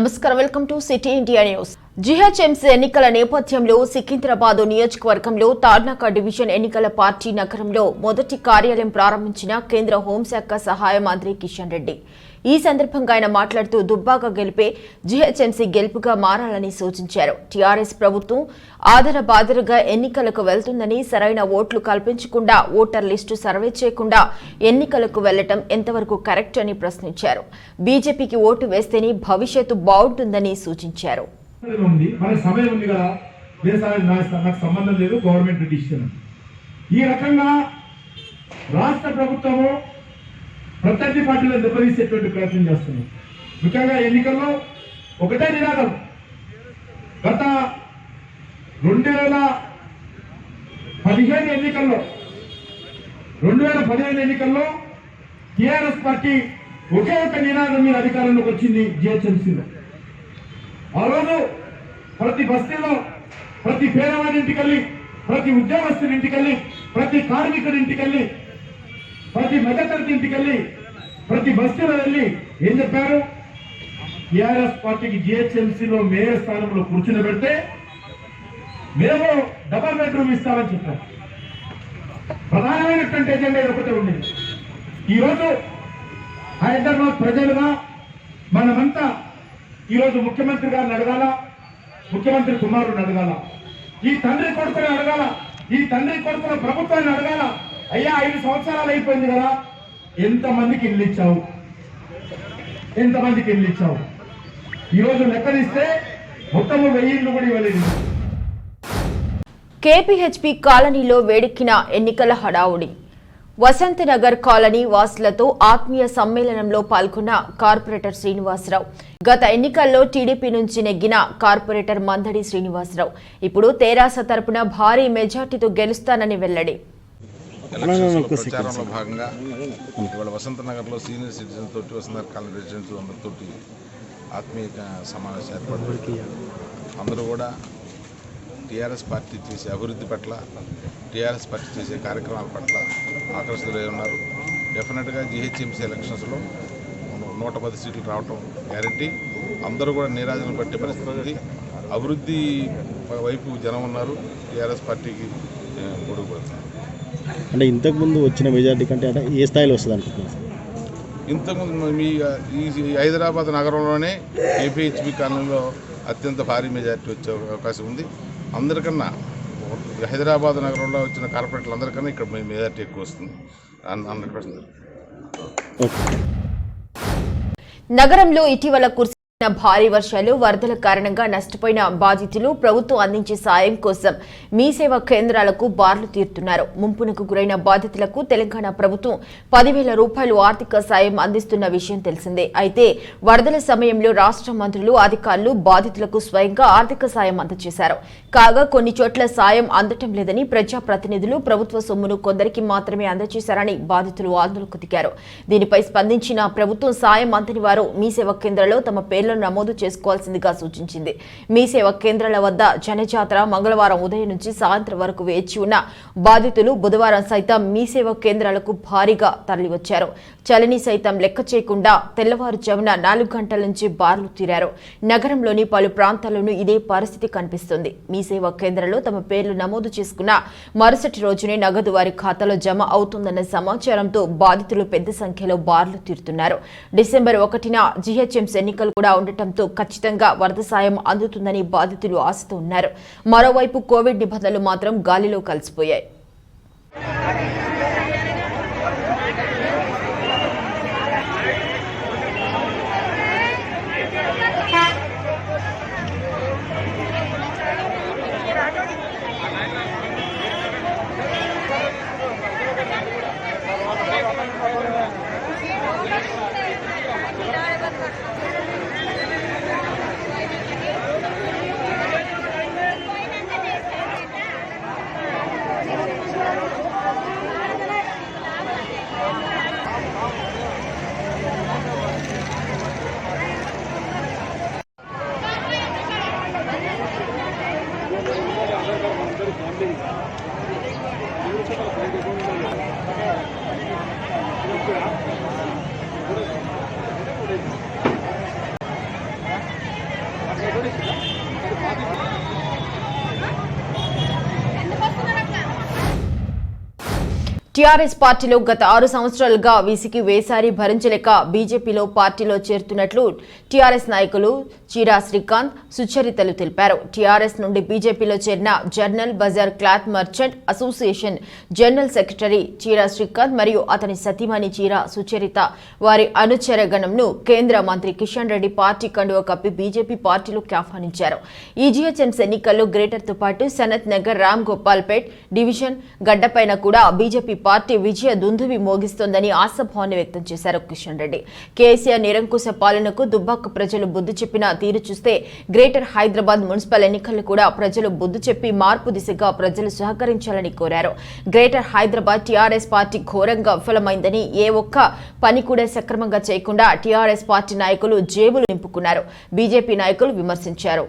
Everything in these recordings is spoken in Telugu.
నమస్కారం welcome to city India news. GHMC ఎన్నికల నేపథ్యంలో సికింద్రాబాద్ నియోజకవర్గంలో తార్నాక డివిజన్ ఎన్నికల పార్టీ నగరంలో మొదటి కార్యాలయం ప్రారంభించిన కేంద్ర హోంశాఖ సహాయ మంత్రి కిషన్ రెడ్డి। ఈ సందర్భంగా ఆయన మాట్లాడుతూ దుబ్బాక గెలిపే జీహెచ్ఎంసీ గెలుపుగా మారాలని సూచించారు। టీఆర్ఎస్ ప్రభుత్వం ఆధారబాధరుగా ఎన్నికలకు వెళ్తుందని, సరైన ఓట్లు కల్పించకుండా ఓటర్ లిస్టు సర్వే చేయకుండా ఎన్నికలకు వెళ్లటం ఎంతవరకు కరెక్ట్ అని ప్రశ్నించారు। బీజేపీకి ఓటు వేస్తేనే భవిష్యత్తు బాగుంటుందని సూచించారు। ఈ రకంగా రాష్ట్ర ప్రభుత్వము ప్రత్యర్థి పార్టీలను దెబ్బతీసేటువంటి ప్రయత్నం చేస్తున్నారు। ముఖ్యంగా ఎన్నికల్లో ఒకటే నినాదం, గత 2015 ఎన్నికల్లో టీఆర్ఎస్ పార్టీ ఒకే ఒక నినాదం మీద అధికారంలోకి వచ్చింది జీహెచ్ఎంసీలో। ఆ రోజు ప్రతి బస్తీలో, ప్రతి పేదవాడి ఇంటికెళ్ళి, ప్రతి ఉద్యోగస్తుడి ఇంటికెళ్ళి, ప్రతి కార్మికుడి ఇంటికెళ్ళి, ప్రతి మధ్యతరగతి ఇంటికెళ్ళి, ప్రతి బస్తీలో వెళ్ళి ఏం చెప్పారు? టీఆర్ఎస్ పార్టీకి జీహెచ్ఎంసీలో మేయర్ స్థానంలో కూర్చుని పెడితే మేము డబల్ బెడ్రూమ్ ఇస్తామని చెప్పారు। ప్రధానమైనటువంటి ఎజెండా ఒకటే ఉండేది। ఈరోజు హైదరాబాద్ ప్రజలుగా మనమంతా ఈరోజు ముఖ్యమంత్రి గారిని అడగాల, ముఖ్యమంత్రి కుమారుని అడగాల, ఈ తండ్రి కొడుకుని అడగాల, ఈ తండ్రి కొడుకుల ప్రభుత్వాన్ని అడగాల, అయ్యా 5 సంవత్సరాలు అయిపోయింది కదా, ఎంతమందికి ఇల్లు ఇచ్చావు, ఎంతమందికి ఇల్లు ఇచ్చావు? ఈరోజు లెక్కనిస్తే మొత్తము 1000 ఇళ్ళు కూడా ఇవ్వలేదు। కేపీహెచ్పీ కాలనీలో వేడెక్కిన ఎన్నికల హడావుడి। వసంత్ నగర్ కాలనీ వాసులతో ఆత్మీయ సమ్మేళనంలో పాల్గొన్న కార్పొరేటర్ శ్రీనివాసరావు। గత ఎన్నికల్లో టీడీపీ నుంచి నెగ్గిన కార్పొరేటర్ మందడి శ్రీనివాసరావు ఇప్పుడు తెరాస తరపున భారీ మెజార్టీతో గెలుస్తానని వెల్లడి। ప్రచారంలో భాగంగా ఇవాళ వసంత నగర్లో సీనియర్ సిటిజన్ తోటి, వసంత నగర్ కాలనీ రెసిడెంట్స్ అందరితోటి ఆత్మీయ సమావేశం ఏర్పాటు। అందరూ కూడా టీఆర్ఎస్ పార్టీ చేసే అభివృద్ధి పట్ల, టీఆర్ఎస్ పార్టీ చేసే కార్యక్రమాల పట్ల ఆకర్షితులై ఉన్నారు। డెఫినెట్గా జీహెచ్ఎంసీ ఎలక్షన్స్లో 110 సీట్లు రావటం గ్యారెంటీ। అందరూ కూడా నీరాజనం పట్టే పరిస్థితి, అభివృద్ధి వైపు జనం ఉన్నారు, టీఆర్ఎస్ పార్టీకి గొడుగు పడుతున్నారు। అంటే ఇంతకుముందు వచ్చిన మెజార్టీ కంటే అంటే ఏ స్థాయిలో వస్తుంది అనుకుంటున్నారు? ఇంతకుముందు మీ ఈ హైదరాబాద్ నగరంలోనే కేపీహెచ్బీ కాలనీలో అత్యంత భారీ మెజార్టీ వచ్చే అవకాశం ఉంది। అందరికన్నా హైదరాబాద్ నగరంలో వచ్చిన కార్పొరేటర్లు అందరికన్నా ఇక్కడ మెజార్టీ ఎక్కువ వస్తుంది 100%। నగరంలో ఇటీవల కురిసిన భారీ వర్షాలు, వరదల కారణంగా నష్టపోయిన బాధితులు ప్రభుత్వం అందించే సాయం కోసం మీ సేవా కేంద్రాలకు బార్లు తీరుతున్నారు। ముంపునకు గురైన బాధితులకు తెలంగాణ ప్రభుత్వం 10,000 రూపాయలు ఆర్థిక సాయం అందిస్తున్న విషయం తెలిసిందే। అయితే వరదల సమయంలో రాష్ట్ర మంత్రులు, అధికారులు బాధితులకు స్వయంగా ఆర్థిక సాయం అందజేశారు। కాగా కొన్ని చోట్ల సాయం అందటం లేదని, ప్రజాప్రతినిధులు ప్రభుత్వ సొమ్మును కొందరికి మాత్రమే అందజేశారని బాధితులు ఆందోళనకు దిగారు। దీనిపై స్పందించిన ప్రభుత్వం సాయం అందని వారు మీ సేవా కేంద్రాల్లో తమ పేర్లను నమోదు చేసుకోవాల్సిందిగా సూచించింది। మీ సేవా కేంద్రాల వద్ద జనజాతర మంగళవారం ఉదయం నుంచి సాయంత్రం వరకు వేచి ఉన్న బాధితులు బుధవారం సైతం మీ సేవా కేంద్రాలకు భారీగా తరలివచ్చారు। చలిని సైతం లెక్క చేయకుండా తెల్లవారుజామున 4 గంటల నుంచి బార్లు తీరారు। నగరంలోని పలు ప్రాంతాల్లోనూ ఇదే పరిస్థితి కనిపిస్తుంది। మీ సేవా కేంద్రంలో తమ పేర్లు నమోదు చేసుకున్న మరుసటి రోజునే నగదు వారి ఖాతాలో జమ అవుతుందన్న సమాచారంతో బాధితులు పెద్ద సంఖ్యలో బార్లు తీరుతున్నారు। డిసెంబర్ 1న జీహెచ్ఎంసీ ఎన్నికలు కూడా ఉండటంతో ఖచ్చితంగా వరద సాయం అందుతుందని బాధితులు ఆశతో ఉన్నారు। మరోవైపు కోవిడ్ నిబంధనలు మాత్రం గాలిలో కలిసిపోయాయి। టీఆర్ఎస్ పార్టీలో గత 6 సంవత్సరాలుగా విసికి వేసారి భరించలేక బీజేపీలో పార్టీలో చేరుతున్నట్లు టీఆర్ఎస్ నాయకులు చీరా శ్రీకాంత్ సుచరితలు తెలిపారు. టీఆర్ఎస్ నుండి బీజేపీలో చేరిన General Bazaar cloth merchant association general secretary Cheera Srikanth మరియు అతని సతీమణి చీరా సుచరిత వారి అనుచరగణంను కేంద్ర మంత్రి కిషన్ రెడ్డి పార్టీ కండువ కప్పి బీజేపీ పార్టీలోకి ఆహ్వానించారు. ఈ జీహెచ్ఎంసీ ఎన్నికల్లో గ్రేటర్తో పాటు సనత్ నగర్, రామ్ గోపాల్పేట్ డివిజన్ గడ్డపైన కూడా బీజేపీ పార్టీ విజయ దుందువి మోగిస్తోందని ఆశాభావాన్ని వ్యక్తం చేశారు కిషన్ రెడ్డి. కేసీఆర్ నిరంకుశ పాలనకు దుబ్బాక ప్రజలు బుద్ధి చెప్పిన తీరు చూస్తే గ్రేటర్ హైదరాబాద్ మున్సిపల్ ఎన్నికల్లో కూడా ప్రజలు బుద్ధి చెప్పి మార్పు దిశగా ప్రజలు సహకరించాలని కోరారు. గ్రేటర్ హైదరాబాద్ టీఆర్ఎస్ పార్టీ ఘోరంగా విఫలమైందని ఏ ఒక్క పని కూడా సక్రమంగా చేయకుండా టీఆర్ఎస్ పార్టీ నాయకులు జేబులు నింపుకున్నారు. బీజేపీ నాయకులు విమర్శించారు.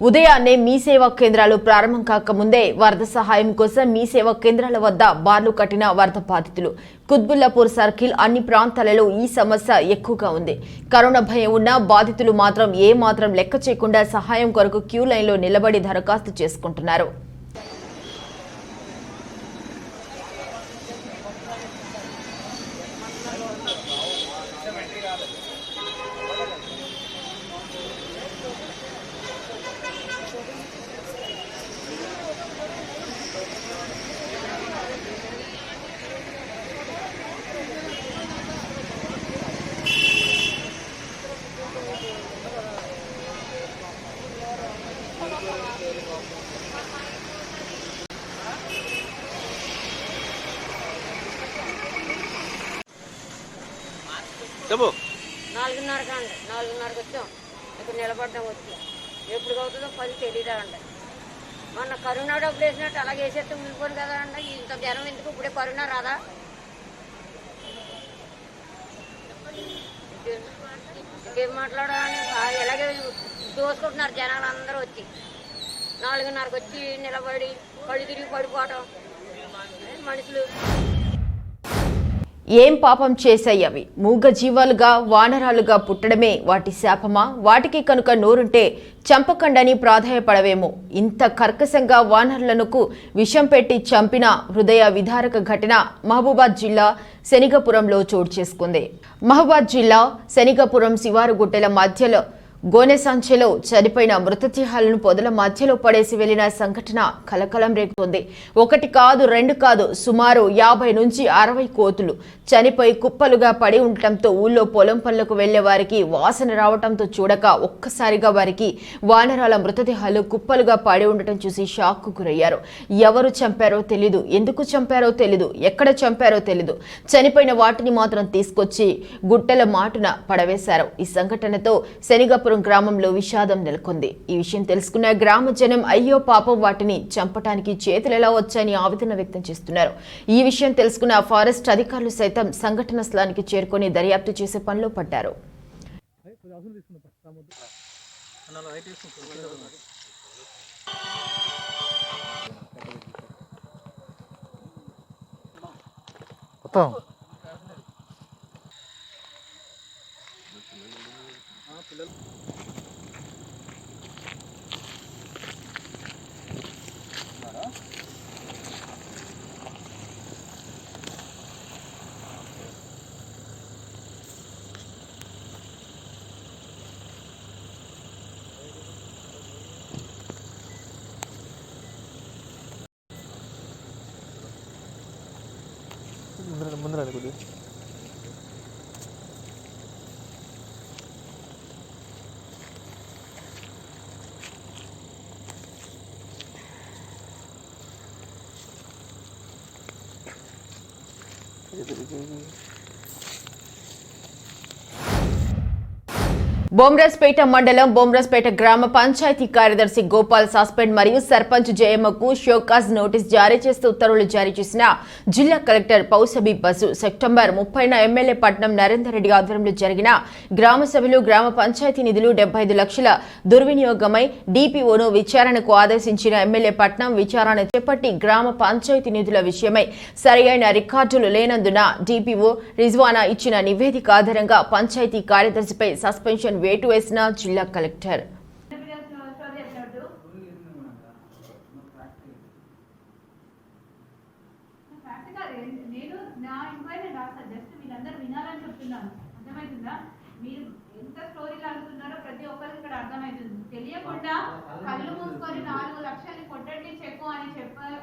ఉదయాన్నే మీ సేవా కేంద్రాలు ప్రారంభం కాకముందే వరద సహాయం కోసం మీ సేవా కేంద్రాల వద్ద బార్లు కట్టిన వరద బాధితులు. కుత్బుల్లాపూర్ సర్కిల్ అన్ని ప్రాంతాలలో ఈ సమస్య ఎక్కువగా ఉంది. కరోనా భయం ఉన్న బాధితులు మాత్రం ఏ మాత్రం లెక్క చేయకుండా సహాయం కొరకు క్యూ లైన్లో నిలబడి దరఖాస్తు చేసుకుంటున్నారు. చెప్పు 4:30 అండి. 4:30కి వచ్చాం. ఇక్కడ నిలబడ్డాం. వచ్చి ఎప్పుడు అవుతుందో 10 తెలియదా అండి. మొన్న కరోనా డబ్బులు వేసినట్టు అలాగే వేసేస్తే ఉండిపోను కదా అండి. ఇంత జనం ఎందుకు? ఇప్పుడే కరోనా రాదా? ఇంకేం మాట్లాడాలని ఎలాగే దోసుకుంటున్నారు జనాలు అందరూ వచ్చి. 4:30కి వచ్చి నిలబడి కళ్ళు తిరిగి పడిపోవటం మనుషులు. ఏం పాపం చేశాయవి? మూగ జీవాలుగా వానరాలుగా పుట్టడమే వాటి శాపమా? వాటికి కనుక నోరుంటే చంపకండని ప్రాధాయపడవేమో. ఇంత కర్కశంగా వానరులకు విషం పెట్టి చంపిన హృదయ విదారక ఘటన మహబూబాద్ జిల్లా శనిగపురంలో చోటు చేసుకుంది. మహబూబాద్ జిల్లా శనిగపురం శివారుగుట్టెల మధ్యలో గోనె సంచిలో చనిపోయిన మృతదేహాలను పొదల మధ్యలో పడేసి వెళ్లిన సంఘటన కలకలం రేగుతోంది. ఒకటి కాదు, రెండు కాదు, సుమారు 50 నుంచి 60 కోతులు చనిపోయి కుప్పలుగా పడి ఉండటంతో ఊళ్ళో పొలం పనులకు వెళ్లే వారికి వాసన రావడంతో చూడక ఒక్కసారిగా వారికి వానరాల మృతదేహాలు కుప్పలుగా పడి ఉండటం చూసి షాక్కు గురయ్యారు. ఎవరు చంపారో తెలీదు, ఎందుకు చంపారో తెలీదు, ఎక్కడ చంపారో తెలీదు. చనిపోయిన వాటిని మాత్రం తీసుకొచ్చి గుట్టల మాటున పడవేశారు. ఈ సంఘటనతో శనిగపురం గ్రామంలో విషాదం నెలకొంది. ఈ విషయం తెలుసుకున్న గ్రామ జనం అయ్యో పాపం వాటిని చంపటానికి చేతులు ఎలా వచ్చాయని ఆవేదన వ్యక్తం చేస్తున్నారు. ఈ విషయం తెలుసుకున్న ఫారెస్ట్ అధికారులు సైతం సంఘటన స్థలానికి చేరుకొని దర్యాప్తు చేసే పనిలో పడ్డారు. బొమ్రస్పేట మండలం బొమ్రస్పేట గ్రామ పంచాయతీ కార్యదర్శి గోపాల్ సస్పెండ్ మరియు సర్పంచ్ జయమ్మకు షోకాజ్ నోటీస్ జారీ చేస్తూ ఉత్తర్వులు జారీ చేసిన జిల్లా collector పౌసబి bus September 30న MLA Patnam Narender Reddy ఆధ్వర్యంలో జరిగిన గ్రామ సభలో గ్రామ పంచాయతీ నిధులు 75 లక్షల దుర్వినియోగమై డిపిఓను విచారణకు ఆదేశించిన ఎమ్మెల్యే పట్నం విచారణ చేపట్టి గ్రామ పంచాయతీ నిధుల విషయమై సరైన రికార్డులు లేనందున డిపిఓ రిజ్వానా ఇచ్చిన నివేదిక ఆధారంగా పంచాయతీ కార్యదర్శిపై సస్పెన్షన్ వేటు వేసిన జిల్లా కలెక్టర్. తెలియకుండా కళ్ళు మూసుకొని 4 లక్షలు కొట్టండి చెక్కు అని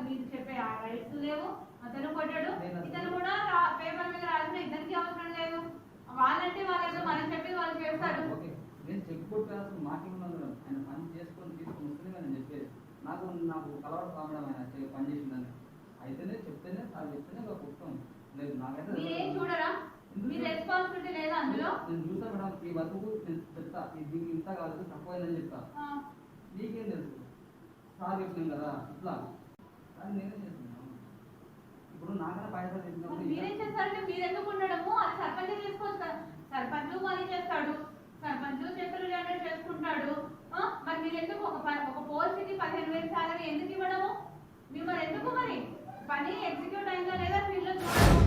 మీరు చెప్పే ఆ రైట్స్ లేవు. అతను కొట్టాడు, ఇతను కూడా పేపర్ మీద రాసిన ఇద్దరికి అవసరం లేదు. వాళ్ళంటే వాళ్ళేదో మనం చెప్పి వాళ్ళు చేస్తారు. నేను చెక్ కొట్టాల్సిన మాకేమన్నా ఆయన పని చేసుకొని తీసుకుని వస్తుంది అని చెప్పేది నాకు కలవడం కావడం ఆయన పని చేసిందని అయితేనే చెప్తేనే సార్ చెప్తేనే ఒక కుట్టం లేదు. నాకైతే మీరేం చూడరా, మీ రెస్పాన్సిబిలిటీ లేదా అందులో? నేను చూసా మేడం, ఈ వరకు నేను చెప్తా దీనికి ఇంత కాదు తక్కువైందని చెప్తా. నీకేం తెలుసు సార్ చెప్పినాం కదా ఇట్లా కానీ నేనే చేస్తున్నాను. ఇప్పుడు నాకైనా పైసలు మీరేం చేస్తారంటే మీరెందుకు ఉండడము, అది సర్పంచ్ చేసుకోవచ్చు కదా. సర్పంచ్ పని చేస్తాడు, సర్పంచ్ చెక్కులు జనరేట్ చేసుకుంటాడు. మరి మీరు ఎందుకు ఒక పోస్ట్కి 15,000 సాలరీ ఎందుకు ఇవ్వడము? మిమ్మల్ని ఎందుకు మరి పని ఎగ్జిక్యూట్ అయిందా లేదా ఫీల్డ్లో చూడడం?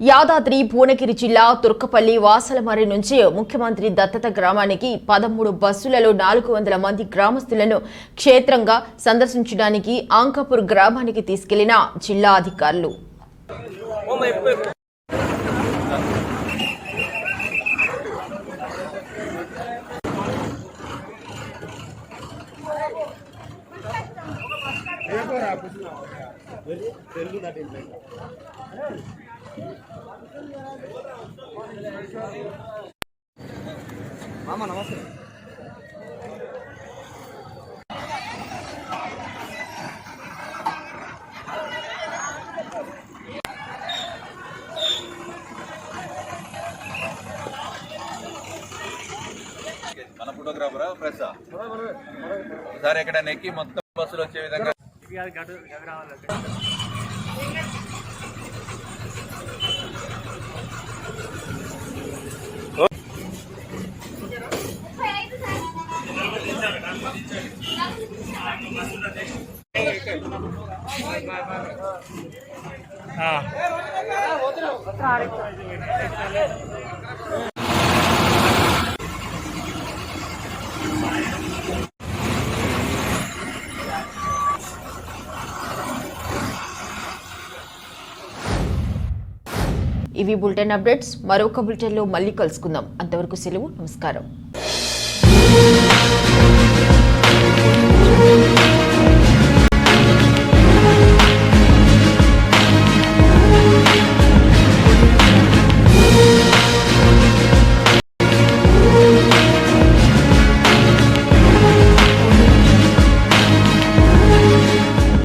యాదాద్రి భువనగిరి జిల్లా తుర్కపల్లి వాసలమర్రి నుంచి ముఖ్యమంత్రి దత్తత గ్రామానికి 13 బస్సులలో 400 మంది గ్రామస్తులను క్షేత్రంగా సందర్శించడానికి ఆంకాపూర్ గ్రామానికి తీసుకెళ్లిన జిల్లా అధికారులు. నమస్తే. మన ఫోటోగ్రాఫరా ప్రెస్ ఒకసారి ఎక్కడ నెక్కి మొత్తం బస్సులు వచ్చే విధంగా ఇవి బులెటిన్ అప్డేట్స్. మరొక బులెటిన్లో మళ్ళీ కలుసుకుందాం. అంతవరకు సెలవు. నమస్కారం. చేశారు.